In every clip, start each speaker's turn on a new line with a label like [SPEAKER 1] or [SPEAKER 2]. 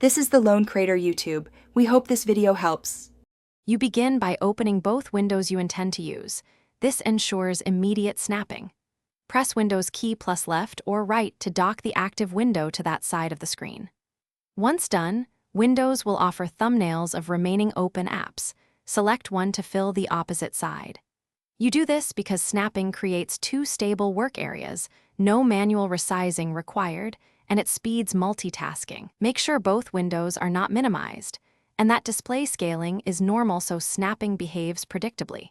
[SPEAKER 1] This is the Lone Creator YouTube. We hope this video helps.
[SPEAKER 2] You begin by opening both windows you intend to use. This ensures immediate snapping. Press Windows key plus left or right to dock the active window to that side of the screen. Once done, Windows will offer thumbnails of remaining open apps. Select one to fill the opposite side. You do this because snapping creates two stable work areas, no manual resizing required, and it speeds multitasking. Make sure both windows are not minimized, and that display scaling is normal so snapping behaves predictably.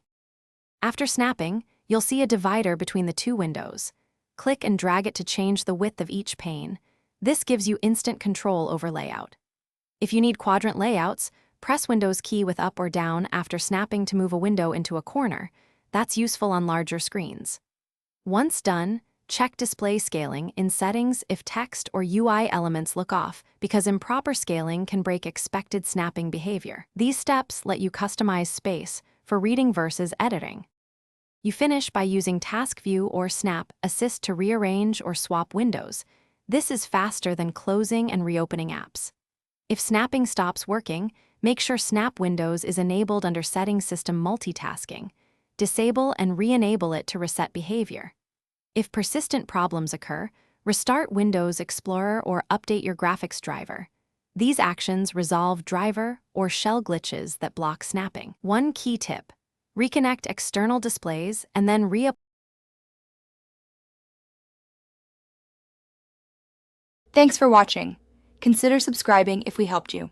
[SPEAKER 2] After snapping, you'll see a divider between the two windows. Click and drag it to change the width of each pane. This gives you instant control over layout. If you need quadrant layouts, press Windows key with up or down after snapping to move a window into a corner. That's useful on larger screens. Once done, check display scaling in settings if text or UI elements look off, because improper scaling can break expected snapping behavior. These steps let you customize space for reading versus editing. You finish by using Task View or Snap Assist to rearrange or swap windows. This is faster than closing and reopening apps. If snapping stops working, make sure Snap Windows is enabled under Settings System Multitasking. Disable and re-enable it to reset behavior. If persistent problems occur, restart Windows Explorer or update your graphics driver. These actions resolve driver or shell glitches that block snapping. One key tip: reconnect external displays and then
[SPEAKER 1] Thanks for watching. Consider subscribing if we helped you.